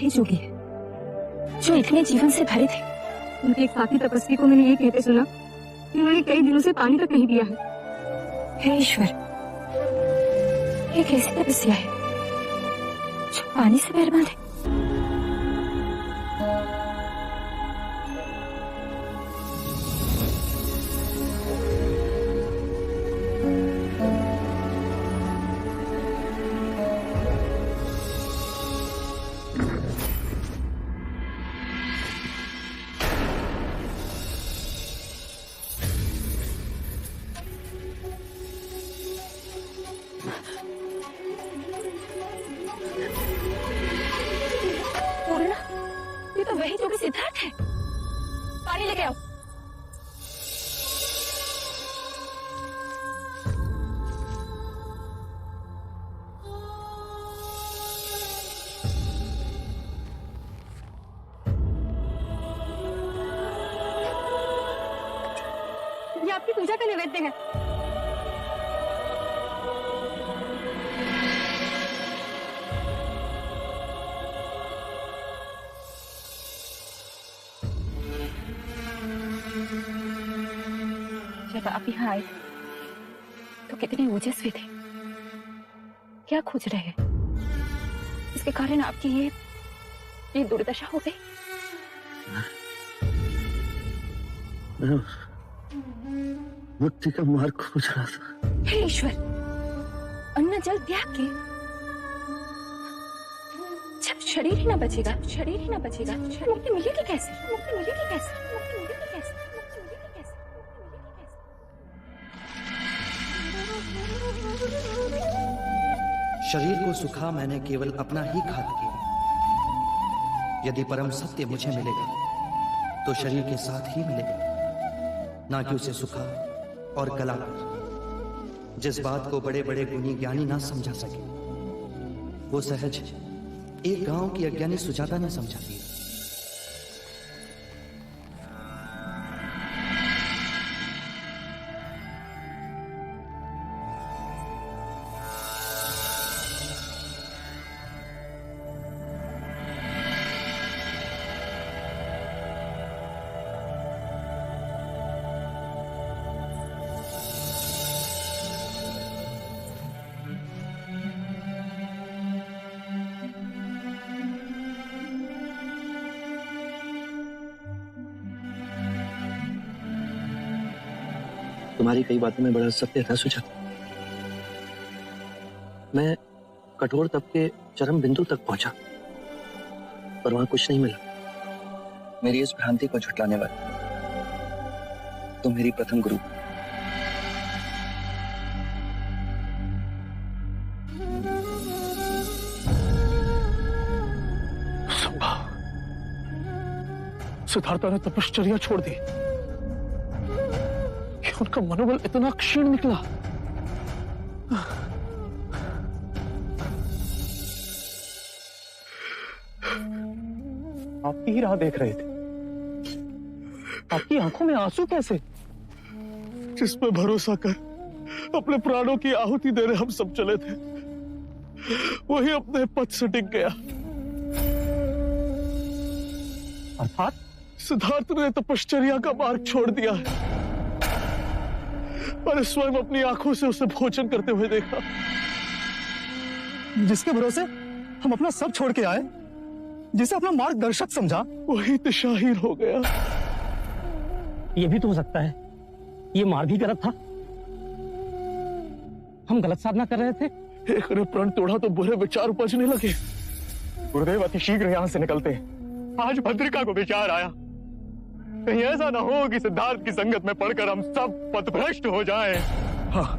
वही जोगी है जो इतने जीवन से भरे थे। उनके एक साथी तपस्वी को मैंने ये कहते सुना कि उन्होंने कई दिनों से पानी तक नहीं पिया है। हे ईश्वर, ये कैसी तपस्या है जो पानी से पैर बांधे? ये तो वही जोगी सिद्धार्थ है। पानी लेके आओ। ये आपकी पूजा का नैवेद्य है। जब आप यहाँ आए तो कितने ओजस्वी थे। क्या खोज रहे हैं? इसके कारण आपकी ये दुर्दशा हो गई। मैं मुक्ति का मार्ग खोज रहा था। हे ईश्वर, अन्न जल त्याग के जब शरीर ही ना बचेगा, मुक्ति मिलेगी कैसे? मुक्ति मिलेगी कैसे? मुक्ति मिलेगी कैसे? मुक्ति मिलेगी कैसे? शरीर को सुखा मैंने केवल अपना ही घात किया। यदि परम सत्य मुझे मिलेगा तो शरीर के साथ ही मिलेगा, ना कि उसे सुखा और गलाकर। जिस बात को बड़े बड़े गुणी ज्ञानी ना समझा सके, वो सहज एक गांव की अज्ञानी सुजाता ने समझा दिया। तुम्हारी कई बातों में बड़ा सत्य था सुजाता। मैं कठोर तप के चरम बिंदु तक पहुंचा, पर वहां कुछ नहीं मिला। मेरी इस भ्रांति को झुटलाने वाली तुम मेरी प्रथम गुरु। सिद्धार्थ ने तपश्चर्या छोड़ दी। उनका मनोबल इतना क्षीण निकला। आपकी ही राह देख रहे थे। आपकी आंखों में आंसू कैसे? जिस पे भरोसा कर अपने प्राणों की आहुति देने हम सब चले थे, वही अपने पद से टिक गया। अर्थात सिद्धार्थ ने तपश्चर्या का मार्ग छोड़ दिया है और स्वयं अपनी आंखों से उसे भोजन करते हुए देखा। जिसके भरोसे हम अपना सब छोड़ के आए, जिसे अपना मार्गदर्शक समझा, वही दिशाहीन हो गया। यह भी तो हो सकता है ये मार्ग ही गलत था। हम गलत साधना कर रहे थे। एक ने प्रण तोड़ा तो बुरे विचार उपजने लगे। गुरुदेव अति शीघ्र यहां से निकलते। आज भद्रिका को विचार आया, कहीं ऐसा ना हो कि सिद्धार्थ की संगत में पड़कर हम सब पथभ्रष्ट हो जाएं। हाँ,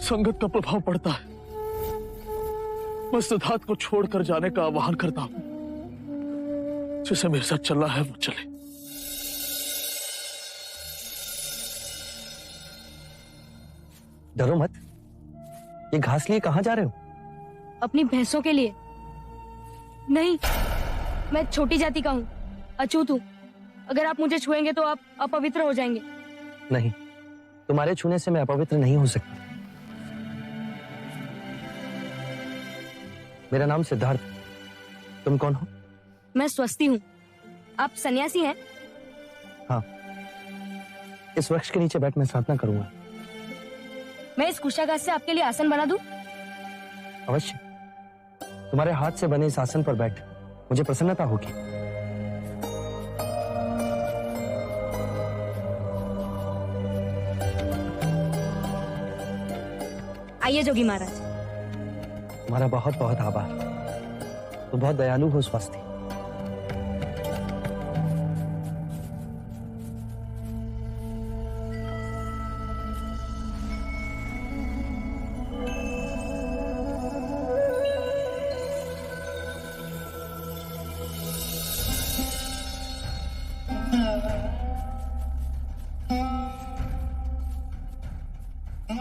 संगत का प्रभाव पड़ता है। मैं सिद्धार्थ को छोड़कर जाने का आह्वान करता हूं। जिसे मेरे साथ चलना है वो चले। डरो मत। ये घास लिए कहां जा रहे हो? अपनी भैंसों के लिए। नहीं, मैं छोटी जाति का हूँ, अछूत हूँ। अगर आप मुझे छुएंगे तो आप अपवित्र हो जाएंगे। नहीं, तुम्हारे छूने से मैं अपवित्र नहीं हो सकता। मेरा नाम सिद्धार्थ। तुम कौन हो? मैं स्वस्ति हूँ। आप सन्यासी हैं? हाँ, इस वृक्ष के नीचे बैठ मैं साधना करूंगा। मैं इस कुशागार से आपके लिए आसन बना दूं? अवश्य। तुम्हारे हाथ से बने इस आसन पर बैठ मुझे प्रसन्नता होगी। आइए जोगी महाराज। तुम्हारा बहुत बहुत आभार। तुम बहुत दयालु हो स्वस्ति।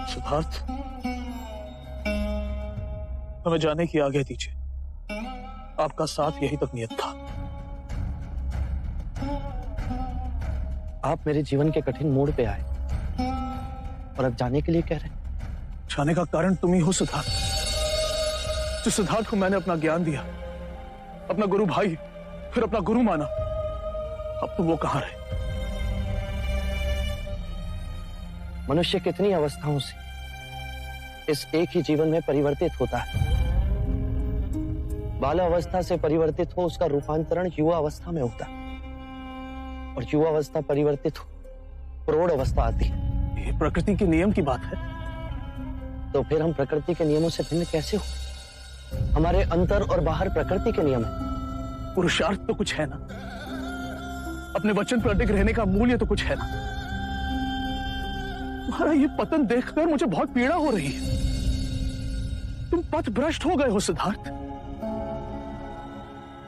सिद्धार्थ, हमें जाने की आज्ञा दीजिए। आपका साथ यही तक नियत था। आप मेरे जीवन के कठिन मोड़ पे आए और अब जाने के लिए कह रहे हैं। जाने का कारण तुम ही हो सिद्धार्थ। जिस सिद्धार्थ को मैंने अपना ज्ञान दिया, अपना गुरु भाई, फिर अपना गुरु माना, अब तुम वो कहां रहे? मनुष्य कितनी अवस्थाओं से इस एक ही जीवन में परिवर्तित होता है। बाला अवस्था से परिवर्तित हो उसका रूपांतरण युवा अवस्था में होता है, और युवा अवस्था परिवर्तित हो प्रौढ़ अवस्था आती है। ये प्रकृति के नियम की बात है। तो फिर हम प्रकृति के नियमों से भिन्न कैसे हो? हमारे अंतर और बाहर प्रकृति के नियम है। पुरुषार्थ तो कुछ है ना, अपने वचन पर अडिग रहने का मूल्य तो कुछ है ना। तुम्हारा ये पतन देखकर मुझे बहुत पीड़ा हो रही है। तुम पथ भ्रष्ट हो गए हो सिद्धार्थ।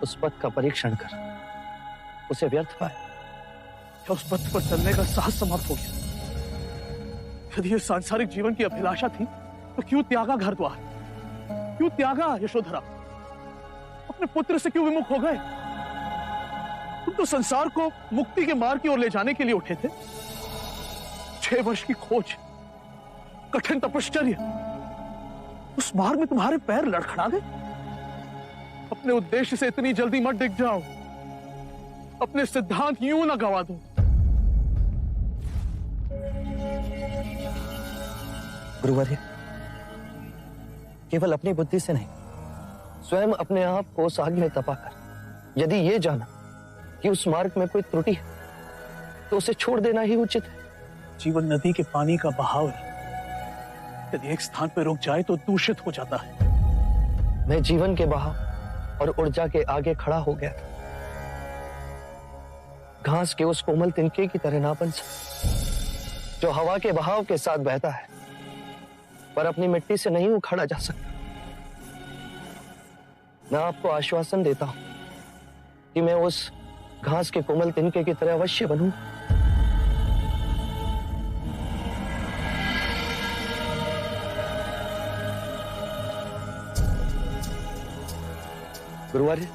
उस पथ का परीक्षण कर उसे व्यर्थ पाए। क्या उस पथ पर चलने का साहस समाप्त हो गया? यदि ये सांसारिक जीवन की अभिलाषा थी तो क्यों त्यागा घर द्वार, क्यों त्यागा यशोधरा, अपने पुत्र से क्यों विमुख हो गए? तुम तो संसार को मुक्ति के मार्ग की ओर ले जाने के लिए उठे थे। 6 वर्ष की खोज, कठिन तपश्चर्या, उस मार्ग में तुम्हारे पैर लड़खड़ा गए। अपने उद्देश्य से इतनी जल्दी मत डिग जाओ। अपने सिद्धांत यूं ना गवा दो। गुरुवर्य, केवल अपनी बुद्धि से नहीं, स्वयं अपने आप को उस आग में तपाकर यदि ये जाना कि उस मार्ग में कोई त्रुटि है तो उसे छोड़ देना ही उचित है। जीवन नदी के पानी का बहाव है। यदि एक स्थान पर रुक जाए तो दूषित हो जाता है। मैं जीवन के बहाव और ऊर्जा के आगे खड़ा हो गया था। घास के उस कोमल तिनके की तरह ना बन सकता जो हवा के बहाव के साथ बहता है पर अपनी मिट्टी से नहीं उखाड़ा जा सकता। मैं आपको आश्वासन देता हूं कि मैं उस घास के कोमल तिनके की तरह अवश्य बनूं। गुरुवर्य,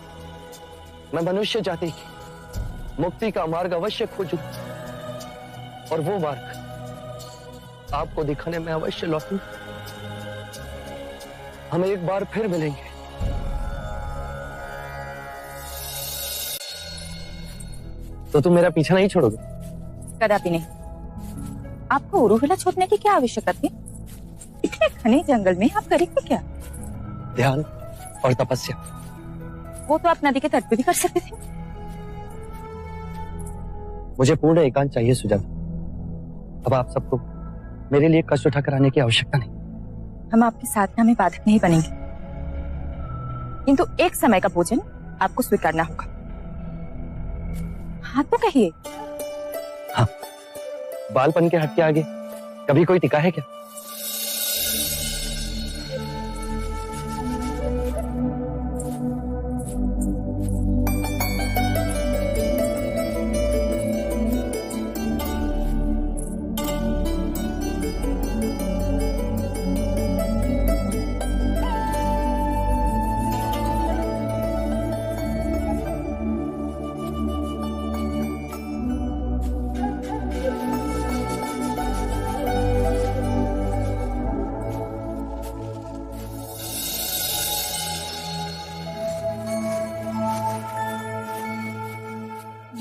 मैं मनुष्य जाति की मुक्ति का मार्ग अवश्य खोजूं और वो मार्ग आपको दिखाने में अवश्य लौटूं। हम एक बार फिर मिलेंगे। तो तुम मेरा पीछा नहीं छोड़ोगे? कदापि नहीं। आपको उरुविला छोड़ने की क्या आवश्यकता थी? इतने घने जंगल में आप करेंगे क्या? ध्यान और तपस्या। वो तो आप नदी के तट पे भी कर सकते थे। मुझे पूर्ण एकांत चाहिए सुजाता। अब आप सबको मेरे लिए कष्ट उठाकर आने की आवश्यकता नहीं। हम आपकी साधना में बाधक नहीं बनेंगे, किंतु एक समय का भोजन आपको स्वीकारना होगा। हाँ तो कहिए। हाँ, बालपन के हट के आगे कभी कोई टिका है क्या?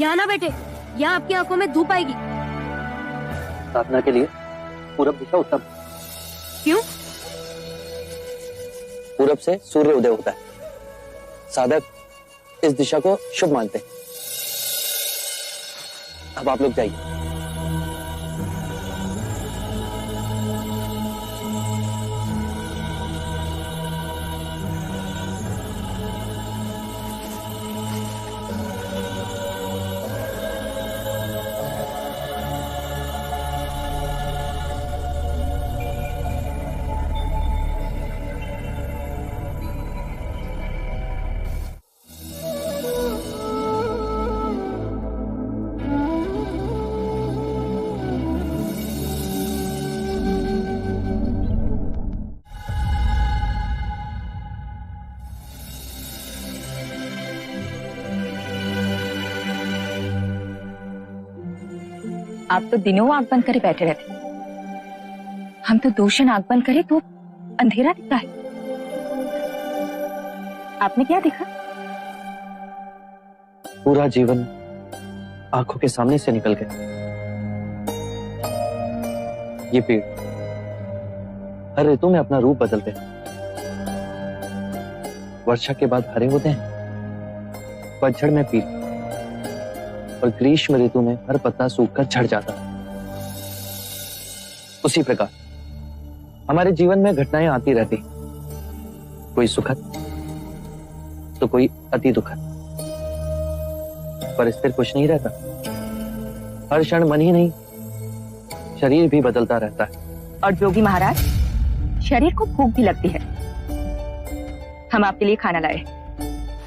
यहाँ ना बैठे, यहाँ आपकी आंखों में धूप आएगी। साधना के लिए पूरब दिशा उत्तम। क्यों? पूरब से सूर्य उदय होता है। साधक इस दिशा को शुभ मानते हैं। अब आप लोग जाइए। आप तो दिनों आंख बंद करे बैठे रहते, हम तो 2 क्षण आंख बंद करे तो अंधेरा दिखता है। आपने क्या देखा? पूरा जीवन आंखों के सामने से निकल गया। ये पेड़ हर ऋतु में अपना रूप बदलते हैं। वर्षा के बाद हरे होते हैं, पतझड़ में पीले, और ग्रीष्म ऋतु में हर पत्ता सूखकर झड़ जाता है। उसी प्रकार हमारे जीवन में घटनाएं आती रहती, कोई सुखद तो कोई अति दुखद, पर स्थिर कुछ नहीं रहता। हर क्षण मन ही नहीं, शरीर भी बदलता रहता है। और जोगी महाराज, शरीर को भूख भी लगती है। हम आपके लिए खाना लाए,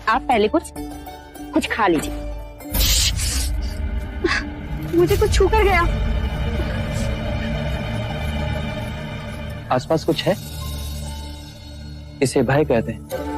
आप पहले कुछ खा लीजिए। मुझे कुछ छू कर गया। आसपास कुछ है, इसे भय कहते हैं।